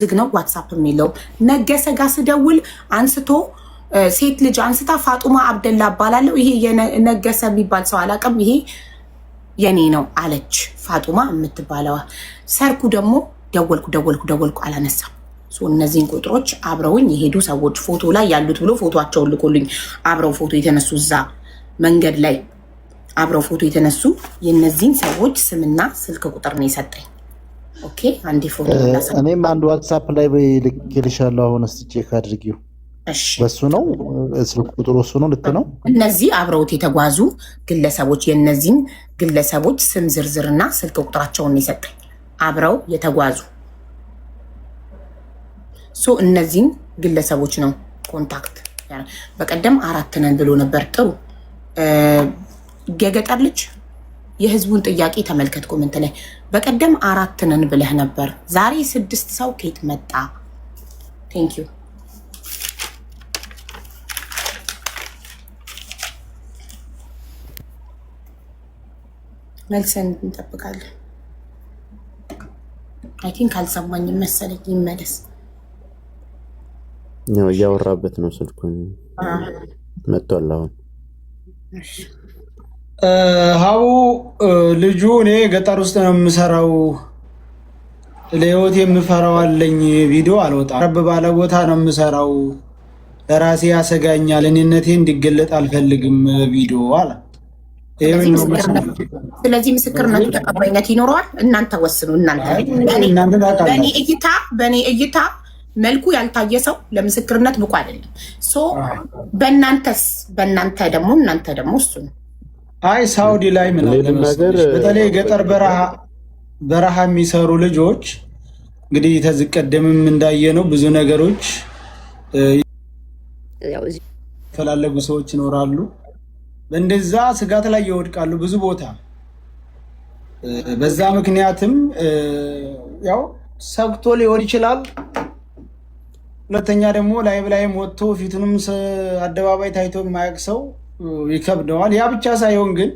ዝግ ነው ዋትስአፕ የሚለው ነገሰ ጋር ስደውል አንስቶ ሴት ልጅ አንስታ ፋጡማ አብደላ እባላለሁ ይሄ የነገሰ የሚባል ሰው አላውቅም ይሄ የኔ ነው አለች ፋጡማ የምትባለዋ ሰርኩ ደግሞ ደወልኩ አላነሳም እነዚህን ቁጥሮች አብረውኝ የሄዱ ሰዎች ፎቶ ላይ ያሉት ብሎ ፎቶአቸውን ልኮልኝ አብረው ፎቶ የተነሱ እዛ መንገድ ላይ አብረው ፎቶ የተነሱ የነዚህን ሰዎች ስምና ስልክ ቁጥር ነው የሰጠኝ ኦኬ አንዴ ፎቶ እኔም አንድ ዋትስአፕ ላይ ልክልሻለሁ አሁን እስቲ ቼክ አድርጊው እሺ በሱ ነው ስልክ ቁጥሩ እሱ ነው ልክ ነው እነዚህ አብረውት የተጓዙ ግለሰቦች የነዚህን ግለሰቦች ስም ዝርዝርና ስልክ ቁጥራቸውን ነው የሰጠኝ አብረው የተጓዙ ሶ እነዚህን ግለሰቦች ነው ኮንታክት በቀደም 4 ነን ብሎ ነበር ጥሩ የገጠር ልጅ የህዝቡን ጥያቄ ተመልከት ኮሜንት ላይ በቀደም 4 ነን ብለህ ነበር ዛሬ 6 ሰው ከየት መጣ ቴንክ ዩ መልሰን እንጠብቃለን አይ ቲንክ አልሰማኝ መሰለኝ ይመለስ ነው ያወራበት ነው ስልኩን መጥቷል አሁን ሀቡ ልጁ እኔ ገጠር ውስጥ ነው የምሰራው ለህይወት የምፈራው አለኝ ቪዲዮ አልወጣም ረብ ባለ ቦታ ነው የምሰራው ለራሴ ያሰጋኛል እኔነቴ እንዲገለጥ አልፈልግም ቪዲዮ አለ ስለዚህ ምስክርነቱ ተቀባይነት ይኖረዋል እናንተ ወስኑ እናንተ በእኔ እይታ መልኩ ያልታየ ሰው ለምስክርነት ብቁ አይደለም ሶ በእናንተ ደግሞ እሱ ነው አይ ሳውዲ ላይ ምን አለ መሰለሽ በተለይ ገጠር በረሃ የሚሰሩ ልጆች እንግዲህ ተዝቀደምም እንዳየነው ብዙ ነገሮች ፈላለጉ ሰዎች ይኖራሉ በእንደዛ ስጋት ላይ ይወድቃሉ ብዙ ቦታ በዛ ምክንያትም ያው ሰግቶ ሊሆን ይችላል ሁለተኛ ደግሞ ላይም ወጥቶ ፊቱንም አደባባይ ታይቶ የማያውቅ ሰው ይከብደዋል ያ ብቻ ሳይሆን ግን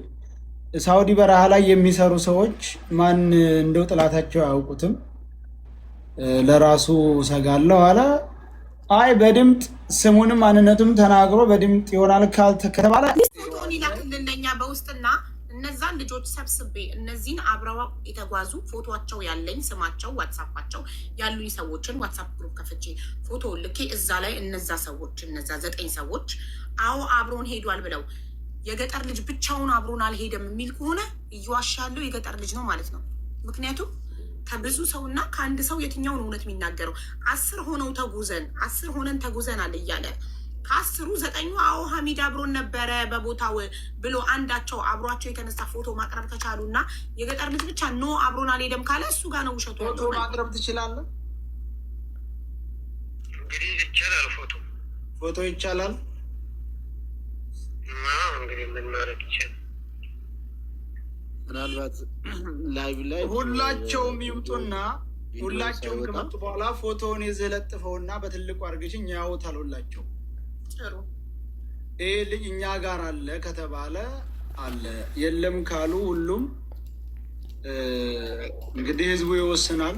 ሳውዲ በረሃ ላይ የሚሰሩ ሰዎች ማን እንደው ጥላታቸው አያውቁትም ለራሱ ሰጋለሁ አለ አይ በድምጥ ስሙንም ማንነቱም ተናግሮ በድምጥ ይሆናል ከተባለ ፎቶን ይላክልንኛ በውስጥና እነዛን ልጆች ሰብስቤ እነዚህን አብረው የተጓዙ ፎቶቸው ያለኝ ስማቸው ዋትስአፓቸው ያሉኝ ሰዎችን ዋትስአፕ ግሩፕ ከፍቼ ፎቶ ልኬ እዛ ላይ እነዛ 9 ሰዎች አዎ አብሮን ሄዷል ብለው የገጠር ልጅ ብቻውን አብሮን አልሄደም የሚል ከሆነ እየዋሻለው የገጠር ልጅ ነው ማለት ነው ምክንያቱም ከብዙ ሰውና ከአንድ ሰው የትኛውን እውነት የሚናገረው 10 ሆነን ተጉዘናል እያለ ከ10 9 አዎ ሐሚድ አብሮን ነበረ በቦታው ብሎ አንዳቸው አብሯቸው የተነሳ ፎቶ ማቅረብ ከቻሉና የገጠር ልጅ ብቻ ኖ አብሮን አልሄደም ካለ እሱ ጋር ነው ውሸቱ ፎቶ ማቅረብ ትችላለህ እንግዲህ ይቻላል ፎቶ ይቻላል እንግዲህ ምን ማድረግ ይችላል ምናልባት ላይቭ ላይ ሁላቸውም ይምጡና ሁላቸውም ከመጡ በኋላ ፎቶውን ይዘለጥፈውና በትልቁ አርግሽኝ ያውታል ሁላቸው ጥሩ ይሄ ልጅ እኛ ጋር አለ ከተባለ አለ የለም ካሉ ሁሉም እንግዲህ ህዝቡ ይወስናል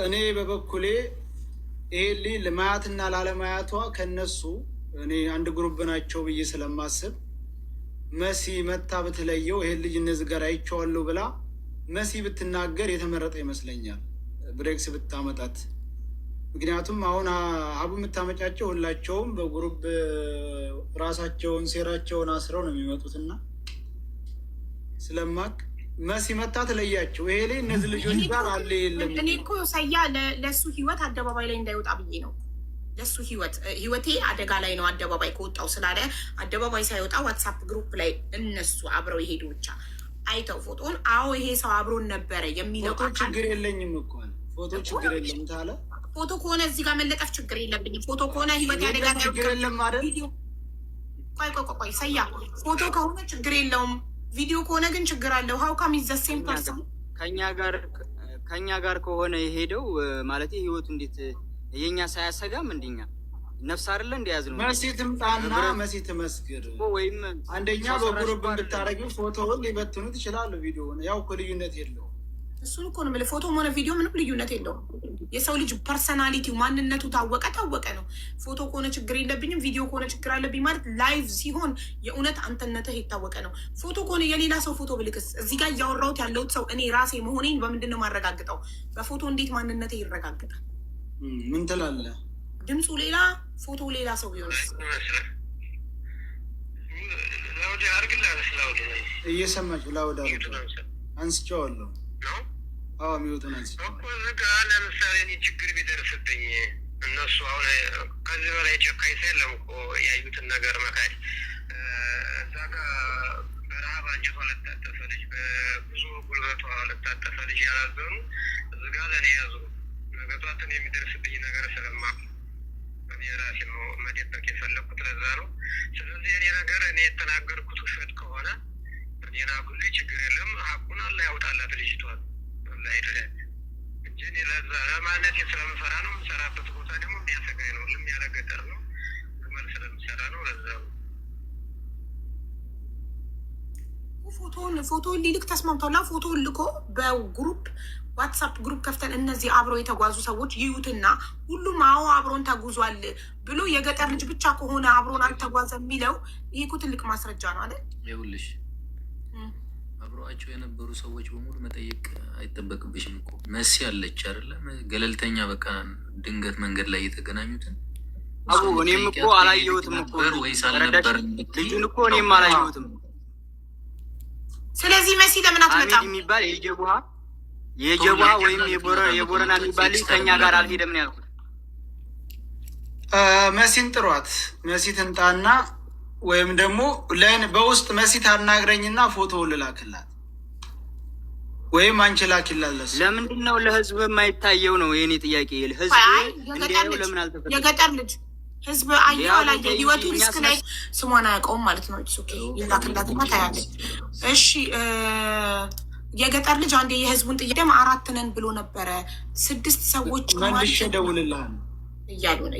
እኔ በበኩሌ ይሄ ልጅ ለማያትና ላለማያቷ ከነሱ እኔ አንድ ግሩፕ ናቸው ብዬ ስለማስብ መሲ መታ በተለየው ይሄ ልጅ እነዚህ ጋር አይቼዋለሁ ብላ መሲ ብትናገር የተመረጠ ይመስለኛል ብሬክስ ብታመጣት ምክንያቱም አሁን አቡ የምታመጫቸው ሁላቸውም በግሩፕ ራሳቸውን ሴራቸውን አስረው ነው የሚመጡትና ስለማቅ መሲ መታ ተለያቸው ይሄ ላይ እነዚህ ልጆች ጋር አለ የለም እኔ እኮ ሰያ ለሱ ህይወት አደባባይ ላይ እንዳይወጣ ብዬ ነው ለሱ ህይወቴ አደጋ ላይ ነው አደባባይ ከወጣው ስላለ አደባባይ ሳይወጣ ዋትስአፕ ግሩፕ ላይ እነሱ አብረው ይሄዱ ብቻ አይተው ፎቶን አዎ ይሄ ሰው አብሮን ነበረ የሚለው ፎቶ ችግር የለኝም እኮ ፎቶ ችግር የለም ታለ ፎቶ ከሆነ እዚህ ጋር መለጠፍ ችግር የለብኝም ፎቶ ከሆነ ህይወቴ አደጋ ላይ ችግር የለም አይደል ቆይ ሰያ ፎቶ ከሆነ ችግር የለውም ቪዲዮ ከሆነ ግን ችግር አለው how come is the same person ከኛ ጋር ከሆነ የሄደው ማለት ህይወቱ እንዴት የኛ ሳያሰጋም እንደኛ ነፍስ አይደለ እንደያዝነው መሲ ትምጣና መሲ ትመስክር ወይም አንደኛ በግሩፕ ብታረጊው ፎቶውን ሊበትኑት ይችላል ቪዲዮውን ያው እኮ ልዩነት የለውም እሱን እኮ ነው የምልህ። ፎቶም ሆነ ቪዲዮ ምንም ልዩነት የለውም። የሰው ልጅ ፐርሰናሊቲው ማንነቱ ታወቀ ነው። ፎቶ ከሆነ ችግር የለብኝም፣ ቪዲዮ ከሆነ ችግር አለብኝ ማለት ላይቭ ሲሆን የእውነት አንተነትህ የታወቀ ነው። ፎቶ ከሆነ የሌላ ሰው ፎቶ ብልክስ እዚህ ጋር እያወራሁት ያለሁት ሰው እኔ ራሴ መሆኔን በምንድን ነው ማረጋግጠው? በፎቶ እንዴት ማንነትህ ይረጋግጣል? ምን ትላለህ? ድምፁ ሌላ ፎቶ ሌላ ሰው ቢሆንስ? እየሰማችሁ ላውዳ አንስቼዋለሁ። ሚወጡን ለምሳሌ እኔ ችግር ቢደርስብኝ እነሱ አሁን ከዚህ በላይ ጨካኝ የለም እኮ ያዩትን ነገር መካድ። እዛ ጋ በረሃብ አንጀቷ ለታጠፈ ልጅ፣ በብዙ ጉልበቷ ለታጠፈ ልጅ ያላዘኑ እዚ ጋ ለእኔ ያዙ። ነገቷትን የሚደርስብኝ ነገር ስለማቅ እኔ ራሴ ነው መደበቅ የፈለግኩት፣ ለዛ ነው። ስለዚህ እኔ ነገር እኔ የተናገርኩት ውሸት ከሆነ እኔና ጉሉ ችግር የለም። ሀቁን አላ ያውጣላት ልጅቷል ላይ ድረስ እንጂ እኔ ለዛ ለማለት ስለምፈራ ነው። የምሰራበት ቦታ ደግሞ የሚያሰጋኝ ነው። ልም ያለ ገጠር ነው። ግመል ስለምሰራ ነው። ለዛ ፎቶን ሊልክ ተስማምቷላ። ፎቶን ልኮ በግሩፕ ዋትሳፕ ግሩፕ ከፍተን እነዚህ አብረው የተጓዙ ሰዎች ይዩትና ሁሉም አዎ አብሮን ተጉዟል ብሎ የገጠር ልጅ ብቻ ከሆነ አብሮን አልተጓዘ የሚለው ይሄ እኮ ትልቅ ማስረጃ ነው አይደል? ይኸውልሽ አብረዋቸው የነበሩ ሰዎች በሙሉ መጠየቅ አይጠበቅብሽም እኮ። መሲ አለች አይደለም ገለልተኛ፣ በቃ ድንገት መንገድ ላይ የተገናኙትን አቡ እኔም እኮ አላየሁትም እኮ ወይስ አልነበር? ልጁን እኮ እኔም አላየሁትም። ስለዚህ መሲ ለምን አትመጣም? የሚባል የጀቡሃ ወይም የቦረና የሚባል ልጅ ከኛ ጋር አልሄደም ነው ያልኩት። መሲን ጥሯት። መሲ ትምጣና ወይም ደግሞ ለን በውስጥ መሲ ታናግረኝና ፎቶ ልላክላት ወይም አንቺ ላኪላለስ። ለምንድን ነው ለህዝብ የማይታየው ነው የኔ ጥያቄ። ህዝብ እንዲያየው ለምን አልተፈለገም? የገጠር ልጅ ህዝብ አየው አላየ ህይወቱ ሪስክ ላይ ስሟን አያውቀውም ማለት ነው። ኦኬ ይላክላትና ታያለች። እሺ የገጠር ልጅ አንዴ የህዝቡን ጥያቄ ደግሞ 4 ነን ብሎ ነበረ። 6 ሰዎች መልሼ እደውልልሃለሁ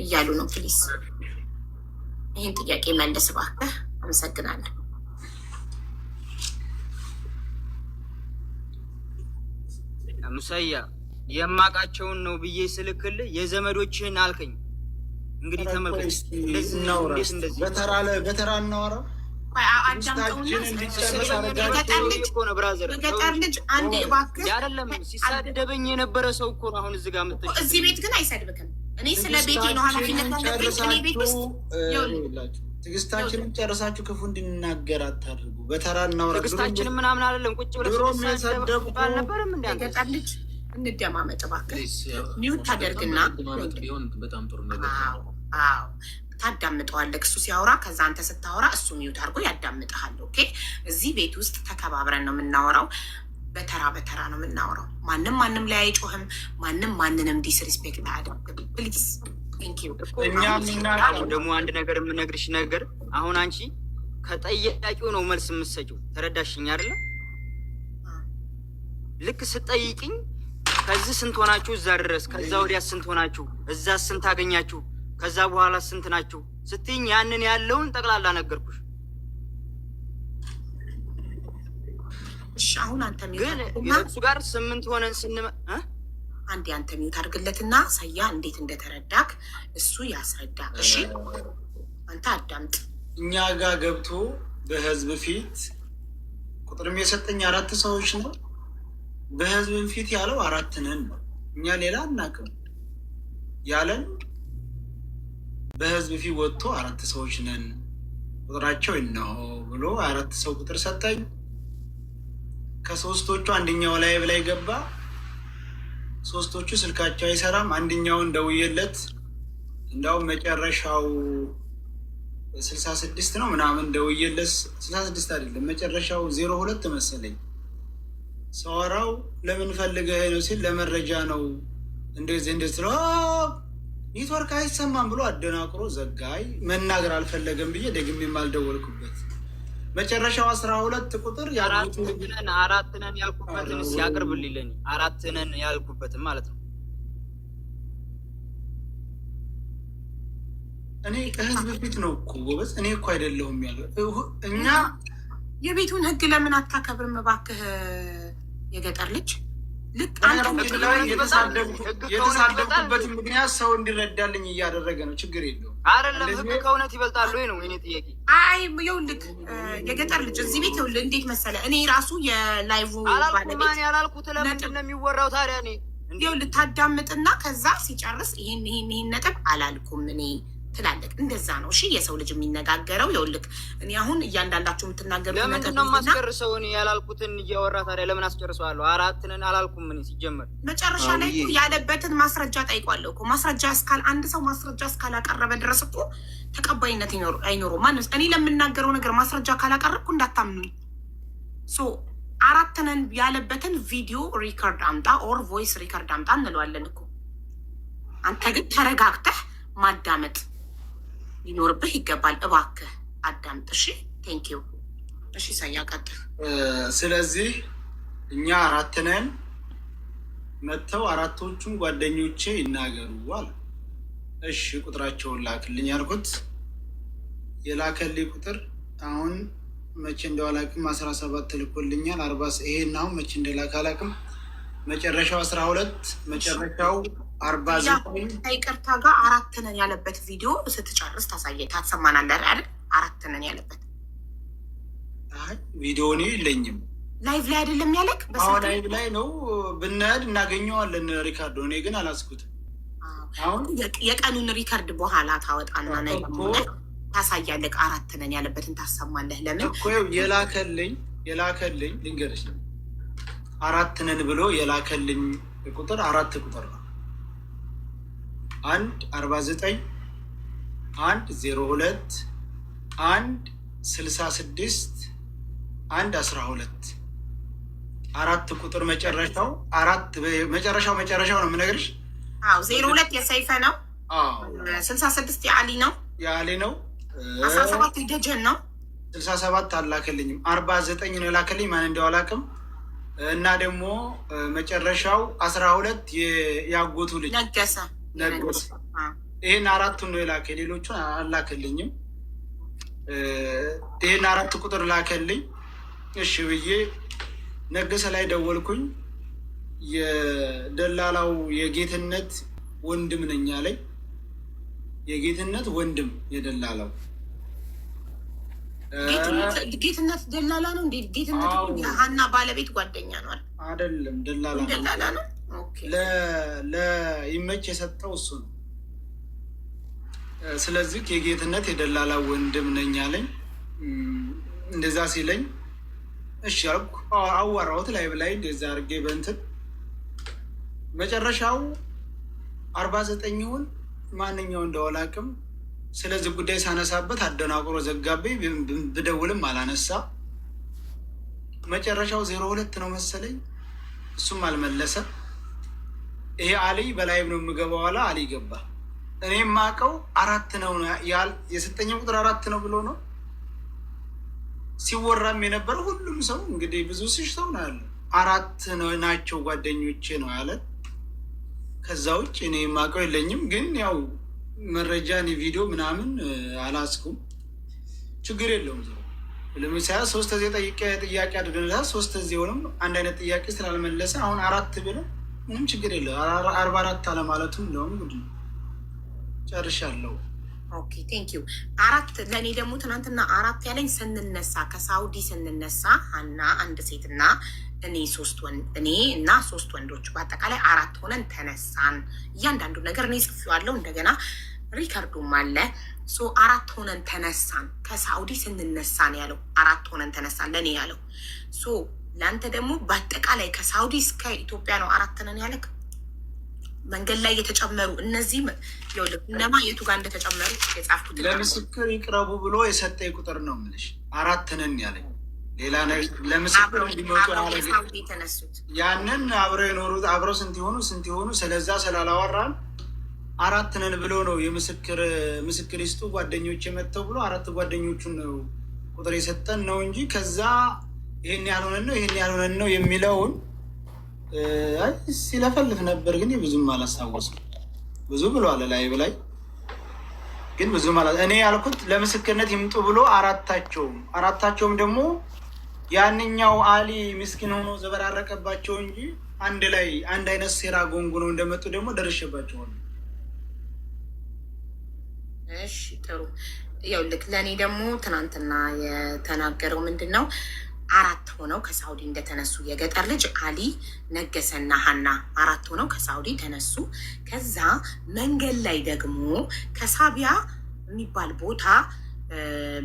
እያሉ ነው። ፕሊስ ይህን ጥያቄ መልስ እባክህ። አመሰግናለሁ። ሙሳያ የማውቃቸውን ነው ብዬ ስልክልህ የዘመዶችህን አልከኝ። እንግዲህ ተመልከት፣ በተራ እናወራ። የገጠር ልጅ አንዴ እባክህ አይደለም ሲሳደበኝ የነበረ ሰው እኮ ነው። አሁን እዚህ ጋር መጥተህ እዚህ ቤት ግን አይሰድብክም። እኔ ስለ ቤቴ ነው ኃላፊነት ያለብኝ። እኔ ቤት ውስጥ ትዕግስታችንን ጨርሳችሁ ክፉ እንድንናገር አታድርጉ። በተራ እናወራ። ትዕግስታችንን ምናምን አይደለም ቁጭ ብለህ አልነበረም እንደ የገጠር ልጅ እንደማመጥ እባክህ ሚውት ታደርግና በጣም ጥሩ ነገር። አዎ ታዳምጠዋለህ እሱ ሲያወራ፣ ከዛ አንተ ስታወራ እሱ ሚውት አድርጎ ያዳምጠሃል። ኦኬ እዚህ ቤት ውስጥ ተከባብረን ነው የምናወራው። በተራ ነው የምናወራው። ማንም ላይ አይጮህም። ማንንም ዲስሪስፔክት አያደርግም። ፕሊዝ ደግሞ አንድ ነገር የምነግርሽ ነገር፣ አሁን አንቺ ከጠያቂው ነው መልስ የምትሰጪው። ተረዳሽኝ አይደለ? ልክ ስጠይቅኝ ከዚህ ስንት ሆናችሁ እዛ ድረስ፣ ከዛ ወዲያ ስንት ሆናችሁ እዛ ስንት አገኛችሁ፣ ከዛ በኋላ ስንት ናችሁ ስትይኝ ያንን ያለውን ጠቅላላ ነገርኩሽ። አሁን አንተ ግን የእሱ ጋር 8 ሆነን አንዴ አንተ ሚውት አድርግለትና ሳያ እንዴት እንደተረዳክ እሱ ያስረዳ። እሺ አንተ አዳምጥ። እኛ ጋር ገብቶ በህዝብ ፊት ቁጥርም የሰጠኝ 4 ሰዎች ነው። በህዝብ ፊት ያለው 4 ነን ነው። እኛ ሌላ አናውቅም ያለን በህዝብ ፊት ወጥቶ 4 ሰዎች ነን ቁጥራቸው ነው ብሎ 4 ሰው ቁጥር ሰጠኝ። ከ3ቶቹ አንደኛው ላይ ገባ። 3ቶቹ ስልካቸው አይሰራም። አንደኛውን ደውዬለት እንዳውም መጨረሻው 66 ነው ምናምን ደውዬለት 66 አይደለም መጨረሻው 02 መሰለኝ። ሰዋራው ለምን ፈልገህ ነው ሲል ለመረጃ ነው እንደዚህ ነው ኔትወርክ አይሰማም ብሎ አደናቅሮ ዘጋይ። መናገር አልፈለገም ብዬ ደግሜ የማልደወልኩበት መጨረሻው 12 ቁጥር አራት ነን ያልኩበትን ሲያቀርብልኝ 4 ነን ያልኩበትን ማለት ነው። እኔ ከህዝብ ፊት ነው እኮ ጎበዝ። እኔ እኮ አይደለሁም ያለው። እኛ የቤቱን ህግ ለምን አታከብርም እባክህ? የገጠር ልጅ ልክ የተሳደብኩበት ምክንያት ሰው እንዲረዳልኝ እያደረገ ነው። ችግር የለውም። አይደለም ህግ ከእውነት ይበልጣል ወይ ነው የእኔ ጥያቄ። አይ ይኸውልህ የገጠር ልጅ እዚህ ቤት ይኸውልህ እንዴት መሰለህ፣ እኔ ራሱ የላይቭ ባለቤት ያላልኩት ለምንድን ነው የሚወራው ታዲያ? እኔ ይኸውልህ ታዳምጥና ከዛ ሲጨርስ ይሄን ነጥብ አላልኩም እኔ ትላለህ። እንደዛ ነው እሺ የሰው ልጅ የሚነጋገረው። ይኸውልህ እኔ አሁን እያንዳንዳችሁ የምትናገሩት ለምንድን ነው የማስጨርሰው? እኔ ያላልኩትን እያወራ ታዲያ ለምን አስጨርሰዋለሁ? 4 ነን አላልኩም ምን ሲጀመር። መጨረሻ ላይ እኮ ያለበትን ማስረጃ ጠይቋለሁ እኮ። ማስረጃ አንድ ሰው ማስረጃ እስካላቀረበ ድረስ እኮ ተቀባይነት አይኖረውም። ማነው እኔ ለምናገረው ነገር ማስረጃ ካላቀረብኩ እንዳታምኑኝ። 4 ነን ያለበትን ቪዲዮ ሪከርድ አምጣ ኦር ቮይስ ሪከርድ አምጣ እንለዋለን እኮ። አንተ ግን ተረጋግተህ ማዳመጥ ሊኖርብህ ይገባል። እባክህ አዳምጥ እሺ። ቴንኪው እሺ። ሳያ ቀጥል። ስለዚህ እኛ 4 ነን፣ መጥተው 4ቶቹም ጓደኞቼ ይናገሩ አለ። እሺ ቁጥራቸውን ላክልኝ ያልኩት የላከልኝ ቁጥር አሁን መቼ እንደው አላውቅም 17 ትልኮልኛል 40 ይሄን አሁን መቼ እንደላከ አላውቅም። መጨረሻው 12 መጨረሻው 49 ከይቅርታ ጋር 4 ነን ያለበት ቪዲዮ ስትጨርስ ታሰማናለህ አይደል? 4 ነን ያለበት ቪዲዮ እኔ የለኝም። ላይቭ ላይ አይደለም ያለክ? ላይቭ ላይ ነው ብንሄድ እናገኘዋለን ሪካርዶ። እኔ ግን አላስኩትም። አሁን የቀኑን ሪካርድ በኋላ ታወጣና ታሳያለህ። 4 ነን ያለበትን ታሰማለህ። ለምን እኮ የላከልኝ ልንገርሽ 4 ነን ብሎ የላከልኝ ቁጥር 4 ቁጥር ነው። 1 49 1 02 1 66 1 12 4 ቁጥር መጨረሻው መጨረሻው ነው የምነግርሽ። 02 የሰይፈ ነው። 66 የአሊ ነው። 17 የደጀን ነው። 67 አላከልኝም። 49 ነው የላከልኝ። ማን እንደው አላውቅም። እና ደግሞ መጨረሻው 12 ያጎቱ ልጅ ነገሰ። ይሄን 4ቱን ነው የላከ፣ ሌሎቹን አላከልኝም። ይሄን 4 ቁጥር ላከልኝ። እሺ ብዬ ነገሰ ላይ ደወልኩኝ። የደላላው የጌትነት ወንድም ነኝ አለኝ። የጌትነት ወንድም የደላላው ጌትነት ደላላ ነው እንዴ? ጌትነት የሀና ባለቤት ጓደኛ ነው አይደለም? ደላላ ነው። ለይመች የሰጠው እሱ ነው። ስለዚህ የጌትነት የደላላ ወንድም ነኝ አለኝ። እንደዛ ሲለኝ እሺ አልኩ። አዋራሁት ላይ እንደዛ አድርጌ በእንትን መጨረሻው 49ውን ማንኛው እንደው አላውቅም። ስለዚህ ጉዳይ ሳነሳበት አደናቅሮ ዘጋቤ። ብደውልም አላነሳ። መጨረሻው 02 ነው መሰለኝ፣ እሱም አልመለሰ። ይሄ አሊ በላይም ነው የምገባው አለ። አሊ ገባ። እኔ የማውቀው 4 ነው የሰጠኝም ቁጥር 4 ነው ብሎ ነው ሲወራም የነበረው። ሁሉም ሰው እንግዲህ ብዙ ሰው ነው ያለ 4 ናቸው ጓደኞቼ ነው ያለ። ከዛ ውጭ እኔ የማውቀው የለኝም። ግን ያው መረጃ ቪዲዮ ምናምን አላስኩም። ችግር የለውም። ለምሳሌ 3 ጊዜ ጥያቄ አድርገንላል። 3 ጊዜ ሆነም አንድ አይነት ጥያቄ ስላልመለሰ አሁን 4 ብሎ ምንም ችግር የለው። 44 አለማለቱም እንደውም ጉድ ነው። ጨርሻለሁ። ኦኬ ቴንክ ዩ። 4 ለእኔ ደግሞ ትናንትና 4 ያለኝ ስንነሳ ከሳውዲ ስንነሳ ሀና 1 ሴትና እኔ 3 ወንዶች በአጠቃላይ 4 ሆነን ተነሳን። እያንዳንዱ ነገር እኔ ጽፌዋለሁ። እንደገና ሪከርዱም አለ። 4 ሆነን ተነሳን። ከሳውዲ ስንነሳ ነው ያለው። 4 ሆነን ተነሳን ለእኔ ያለው። ለአንተ ደግሞ በአጠቃላይ ከሳውዲ እስከ ኢትዮጵያ ነው 4 ነን ያለክ። መንገድ ላይ የተጨመሩ እነዚህ እነማ የቱ ጋር እንደተጨመሩ የጻፍኩት ለምስክር ይቅረቡ ብሎ የሰጠኝ ቁጥር ነው የምልሽ። 4 ነን ያለኝ ሌላ ነገር ለምስክር እንዲመጡ የተነሱት ያንን አብረው የኖሩት አብረው ስንት ይሆኑ ስለዛ ስላላወራን 4 ነን ብሎ ነው ምስክር ይስጡ ጓደኞች የመተው ብሎ 4 ጓደኞቹን ነው ቁጥር የሰጠን ነው እንጂ ከዛ ይሄን ያልሆነን ነው የሚለውን ሲለፈልፍ ነበር። ግን ብዙም አላስታወስም። ብዙ ብሏል ላይ ግን ብዙ ማለት እኔ ያልኩት ለምስክርነት ይምጡ ብሎ አራታቸውም ደግሞ ያንኛው አሊ ምስኪን ሆኖ ዘበራረቀባቸው እንጂ አንድ ላይ አንድ አይነት ሴራ ጎንጉነው እንደመጡ ደግሞ ደርሼባቸዋል። እሺ ጥሩ። ያው ልክ ለእኔ ደግሞ ትናንትና የተናገረው ምንድን ነው 4 ሆነው ከሳውዲ እንደተነሱ የገጠር ልጅ አሊ ነገሰና ሀና 4 ሆነው ከሳውዲ ተነሱ። ከዛ መንገድ ላይ ደግሞ ከሳቢያ የሚባል ቦታ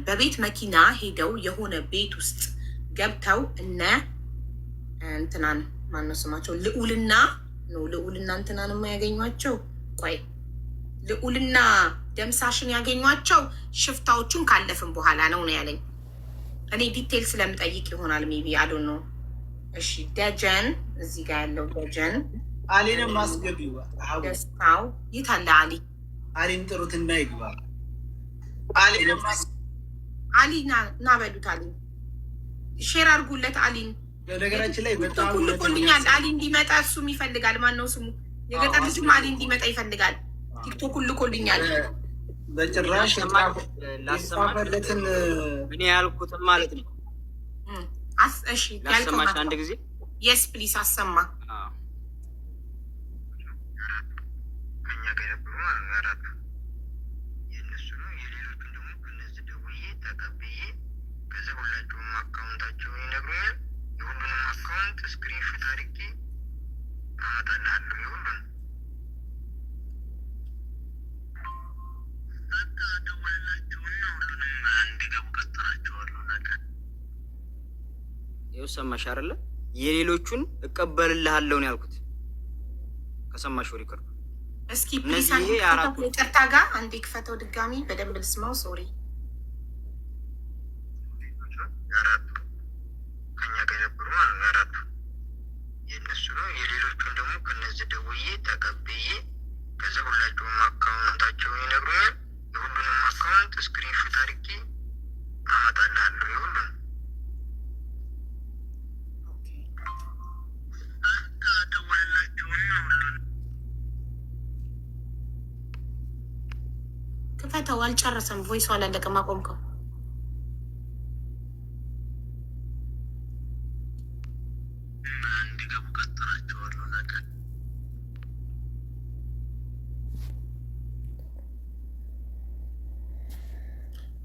በቤት መኪና ሄደው የሆነ ቤት ውስጥ ገብተው እነ እንትናን ማነው ስማቸው ልዑልና እንትናን የማያገኟቸው ቆይ ልዑልና ደምሳሽን ያገኟቸው ሽፍታዎቹን ካለፍን በኋላ ነው ያለኝ። እኔ ዲቴል ስለምጠይቅ ይሆናል ሜቢ አዶ ነው። እሺ ደጀን እዚህ ጋር ያለው ደጀን አሊንም ማስገብ ይዋል ደስታው ይታለ አሊን ጥሩትና ይግባ። አሊ ና በሉት። አሊ ሼር አድርጉለት። አሊን በነገራችን ላይ በጣም ልኮልኛል። አሊ እንዲመጣ እሱም ይፈልጋል። ማን ነው ስሙ? የገጠር ልጅም አሊ እንዲመጣ ይፈልጋል። ቲክቶኩን ልኮልኛል። በጭራሽ ላሰማለትን ምን ያልኩትም ማለት ነው። እሺ ላሰማሽ አንድ ጊዜ የስ ፕሊስ አሰማ። ከኛ ጋር የነበሩ አራት የእነሱ ነው። የሌሎቹን ደግሞ ከነዚህ ደውዬ ተቀብዬ ከዚ ሁላቸውም አካውንታቸውን ይነግሩኛል። የሁሉንም አካውንት ስክሪንሾት አድርጌ አመጣልሃለሁ። የሁሉንም ደወላቸውና ሁሉንም እንዲገቡ ቀጥራቸዋለሁ። ነገር ይኸው ሰማሽ አይደለ? የሌሎቹን እቀበልልሃለሁ ነው ያልኩት። ከሰማሽ ሪከርድ እስኪ ፕሊስ ይቅርታ ጋር አንዴ ክፈተው ድጋሚ በደንብ ልስማው። ሶሪ አራቱ ከኛ ጋር የነበሩ አራቱ የእነሱ ነው። የሌሎቹን ደግሞ ከነዚህ ደውዬ ተቀብዬ ከዚ ሁላቸውም አካውንታቸውን ይነግሩኛል። የሁሉንም አካውንት ስክሪንሾት አድርጌ አመጣልሃለሁ። የሁሉንም ደወላቸውና ሁሉንም ክፈተው። አልጨረሰም። ቮይሱ አላለቀም። አቆምከው። እንዲገቡ ቀጥራቸዋለሁ። ነገር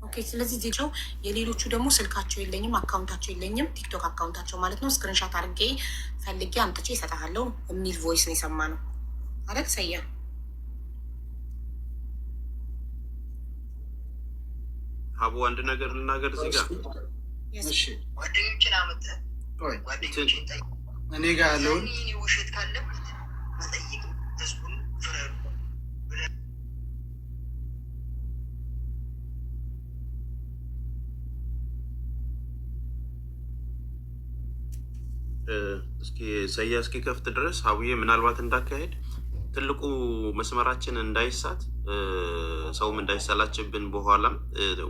ኦኬ። ስለዚህ ዜቸው የሌሎቹ ደግሞ ስልካቸው የለኝም፣ አካውንታቸው የለኝም፣ ቲክቶክ አካውንታቸው ማለት ነው። ስክሪንሻት አድርጌ ፈልጌ አምጥቼ ይሰጣለሁ የሚል ቮይስ ነው የሰማ ነው አለት ሰያ ሀቡ አንድ ነገር ልናገር እዚህ ጋር ጓደኞችን አመጣህ ጓደኞችን ጠይቅ። እኔ ጋር ያለውን ውሸት ካለበት መጠይቅ ህዝቡን ፍረዱ። እስኪ ሰያ እስኪ ከፍት ድረስ ሀቡዬ ምናልባት እንዳካሄድ ትልቁ መስመራችን እንዳይሳት ሰውም እንዳይሰላችብን በኋላም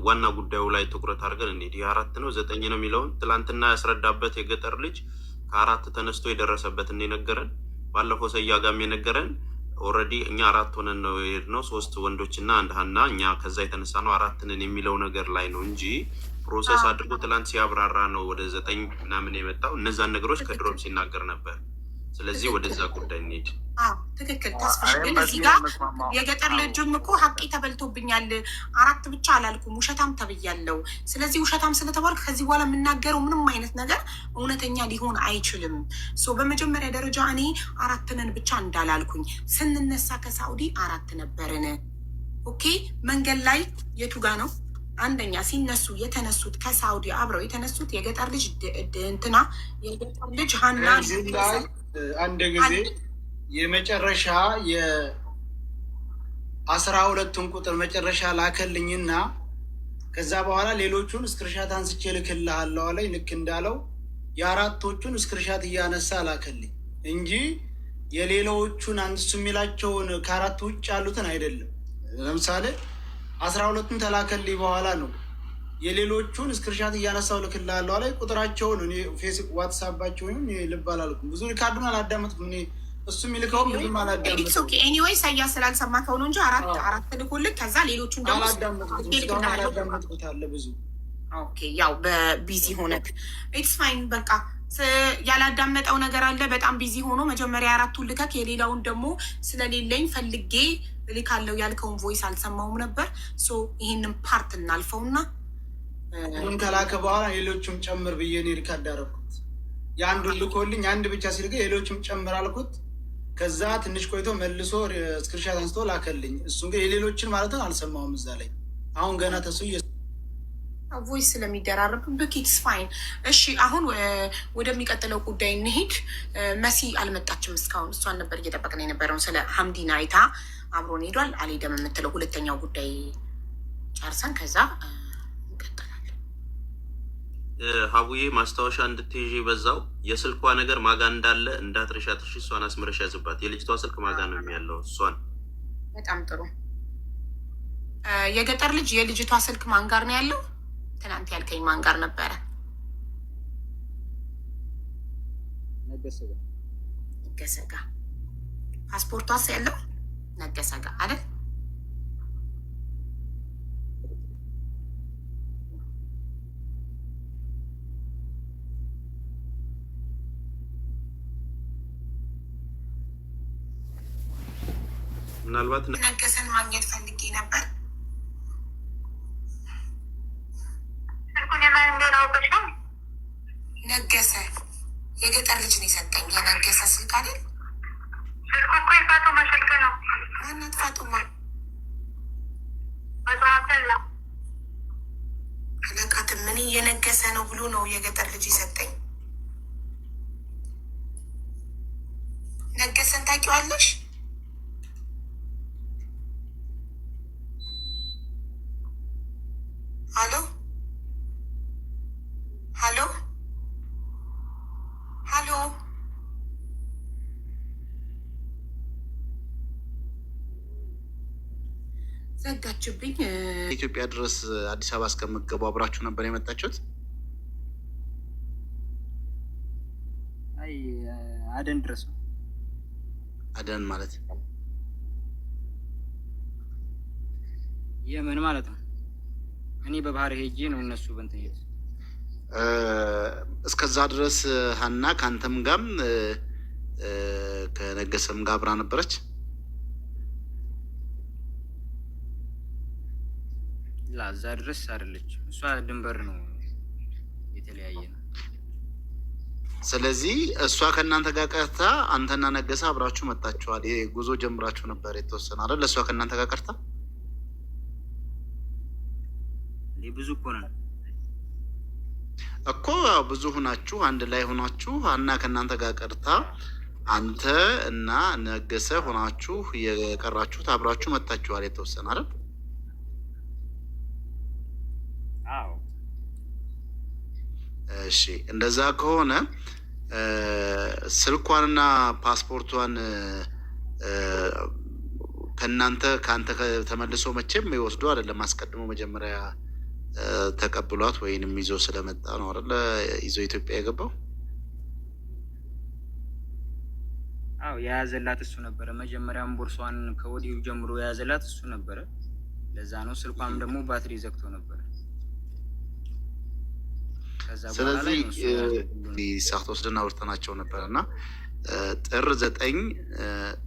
ዋና ጉዳዩ ላይ ትኩረት አድርገን እንሂድ። 4 ነው 9 ነው የሚለውን ትላንትና ያስረዳበት የገጠር ልጅ ከ4 ተነስቶ የደረሰበትን የነገረን ባለፈው ሰያ ጋም የነገረን ኦልሬዲ እኛ 4 ሆነን ነው የሄድነው፣ 3 ወንዶችና 1 ሀና፣ እኛ ከዛ የተነሳ ነው 4 ነን የሚለው ነገር ላይ ነው እንጂ ፕሮሰስ አድርጎ ትላንት ሲያብራራ ነው ወደ 9 ምናምን የመጣው። እነዛን ነገሮች ከድሮም ሲናገር ነበር። ስለዚህ ወደዛ ጉዳይ እንሂድ። ትክክል ተስፋሽ። ግን እዚህ ጋር የገጠር ልጅም እኮ ሀቄ ተበልቶብኛል 4 ብቻ አላልኩም፣ ውሸታም ተብያለው። ስለዚህ ውሸታም ስለተባልክ ከዚህ በኋላ የምናገረው ምንም አይነት ነገር እውነተኛ ሊሆን አይችልም። በመጀመሪያ ደረጃ እኔ 4 ነን ብቻ እንዳላልኩኝ፣ ስንነሳ ከሳኡዲ 4 ነበርን። ኦኬ መንገድ ላይ የቱ ጋ ነው አንደኛ ሲነሱ የተነሱት ከሳኡዲ አብረው የተነሱት የገጠር ልጅ እንትና የገጠር ልጅ ሀና አንድ ጊዜ የመጨረሻ የ12ቱን ቁጥር መጨረሻ ላከልኝና ከዛ በኋላ ሌሎቹን እስክርሻት አንስቼ ልክልሃለሁ አለኝ። ልክ እንዳለው የ4ቶቹን እስክርሻት እያነሳ ላከልኝ እንጂ የሌሎቹን አንሱ የሚላቸውን ከ4 ውጭ ያሉትን አይደለም። ለምሳሌ 12ቱን ተላከልኝ በኋላ ነው የሌሎቹን እስክርሻት እያነሳው ልክልሃለሁ አለኝ። ቁጥራቸውን እኔ ፌስቡክ ዋትሳፓቸውን ልብ አላልኩም፣ ብዙ ሪካርዱን አላዳመጥኩም። እኔ እሱ የሚልከውም ብዙም አላዳመጥኩም። ኤኒዌይ ሰያ ስላልሰማከው ነው እንጂ 4 ልኮልክ ከዛ ሌሎቹን ደግሞ አላዳመጥኩት አለ ብዙ። ኦኬ ያው በቢዚ ሆነክ ኢትስ ፋይን። በቃ ያላዳመጠው ነገር አለ። በጣም ቢዚ ሆኖ መጀመሪያ 4ቱን ልከክ የሌላውን ደግሞ ስለሌለኝ ፈልጌ ልካለው ያልከውን ቮይስ አልሰማውም ነበር። ይህንን ፓርት እናልፈውና ከላከ በኋላ ሌሎችም ጨምር ብዬ እኔ ሪካርድ አደረኩት። የአንዱን ልኮልኝ አንድ ብቻ ሲልከ ሌሎችም ጨምር አልኩት። ከዛ ትንሽ ቆይቶ መልሶ ስክሪንሻት አንስቶ ላከልኝ። እሱን ግን የሌሎችን ማለት አልሰማውም እዛ ላይ። አሁን ገና ተሱ ቮይስ ስለሚደራረብብህ ኢትስ ፋይን። እሺ አሁን ወደሚቀጥለው ጉዳይ እንሄድ። መሲ አልመጣችም እስካሁን። እሷን ነበር እየጠበቅን የነበረውን። ስለ ሀምዲና አይታ አብሮን ሄዷል። አልሄደም የምትለው ሁለተኛው ጉዳይ ጨርሰን ከዛ እንቀጥላለን። ሀቡዬ ማስታወሻ እንድትይዥ በዛው የስልኳ ነገር ማጋ እንዳለ እንዳትረሻት። እሺ እሷን አስምረሻ ያዝባት። የልጅቷ ስልክ ማጋ ነው ያለው እሷን። በጣም ጥሩ። የገጠር ልጅ የልጅቷ ስልክ ማን ጋር ነው ያለው? ትናንት ያልከኝ ማን ጋር ነበረ? ነገሰጋ። ፓስፖርቷስ ያለው ነገሰጋ አይደል? ምናልባት ነገሰን ማግኘት ፈልጌ ነበር። ነገሰ የገጠር ልጅ ነው የሰጠኝ። የነገሰ ስልክ አይደል? ስልኩ እኮ የፋጡማ ስልክ ነው። ማናት ፋጡማ? አለቃትም ምን የነገሰ ነው ብሎ ነው የገጠር ልጅ የሰጠኝ። ነገሰን ታውቂዋለሽ? ሀሎ ሀሎ ሀሎ። ዘጋችብኝ። ኢትዮጵያ ድረስ አዲስ አበባ እስከምገቡ አብራችሁ ነበር የመጣችሁት? አይ አደን ድረስ ነው። አደን ማለት የምን ማለት ነው? እኔ በባህር ሄጄ ነው እነሱ በእንትን ሄድ እስከዛ ድረስ ሀና ከአንተም ጋም ከነገሰም ጋር አብራ ነበረች? እዛ ድረስ አይደለች። እሷ ድንበር ነው የተለያየ ነው። ስለዚህ እሷ ከእናንተ ጋር ቀርታ አንተና ነገሰ አብራችሁ መጣችኋል። ጉዞ ጀምራችሁ ነበር የተወሰነ አይደል? ለእሷ ከእናንተ ጋር ቀርታ ብዙ እኮ ነው እኮ ብዙ ሁናችሁ አንድ ላይ ሆናችሁ ሀና ከእናንተ ጋር ቀርታ አንተ እና ነገሰ ሆናችሁ የቀራችሁት አብራችሁ መጣችኋል የተወሰነ አይደል? አዎ። እሺ እንደዛ ከሆነ ስልኳንና ፓስፖርቷን ከአንተ ተመልሶ መቼም ይወስዱ አይደለም። አስቀድሞ መጀመሪያ ተቀብሏት ወይንም ይዞ ስለመጣ ነው አይደል ይዞ ኢትዮጵያ የገባው? አዎ የያዘላት እሱ ነበረ። መጀመሪያም ቦርሷን ከወዲሁ ጀምሮ የያዘላት እሱ ነበረ። ለዛ ነው። ስልኳም ደግሞ ባትሪ ዘግቶ ነበረ። ስለዚህ ሰዓት ወስደን አውርተናቸው ነበር እና ጥር 9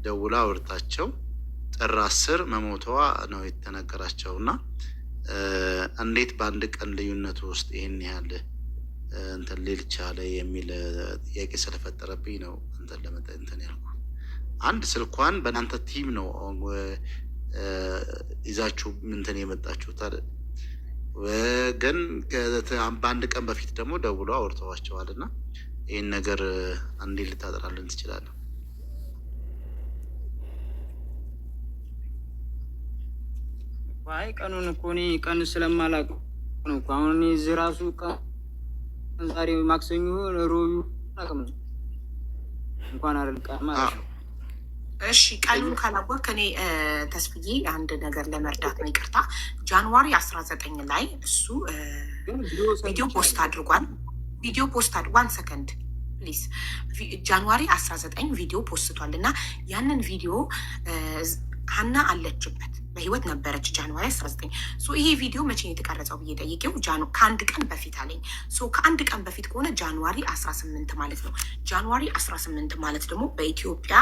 ደውላ አውርታቸው ጥር 10 መሞቷ ነው የተነገራቸው እና እንዴት በአንድ ቀን ልዩነት ውስጥ ይህን ያህል እንትን ሊል ቻለ የሚል ጥያቄ ስለፈጠረብኝ ነው እንትን ለመጠ እንትን ያልኩ። አንድ ስልኳን በእናንተ ቲም ነው ይዛችሁ እንትን የመጣችሁት አይደል? ግን በአንድ ቀን በፊት ደግሞ ደውሎ አውርተዋቸዋል እና ይህን ነገር አንዴ ልታጠራልን ትችላለህ? አይ ቀኑን እኮ እኔ ቀን ስለማላውቅ ነው እኮ አሁን እኔ እዚህ ራሱ ዛሬ ማክሰኞ ሮዩ አቅም ነው እንኳን አደልቃ ማለት ነው። እሺ ቀኑን ካላወቅ እኔ ተስፍዬ አንድ ነገር ለመርዳት ነው። ይቅርታ ጃንዋሪ 19 ላይ እሱ ቪዲዮ ፖስት አድርጓል። ቪዲዮ ፖስት ዋን ሰከንድ ፕሊዝ። ጃንዋሪ 19 ቪዲዮ ፖስቷል እና ያንን ቪዲዮ ሀና አለችበት በህይወት ነበረች ጃንዋሪ 19። ይሄ ቪዲዮ መቼ ነው የተቀረጸው ብዬ ጠይቄው ከአንድ ቀን በፊት አለኝ። ከአንድ ቀን በፊት ከሆነ ጃንዋሪ 18 ማለት ነው። ጃንዋሪ 18 ማለት ደግሞ በኢትዮጵያ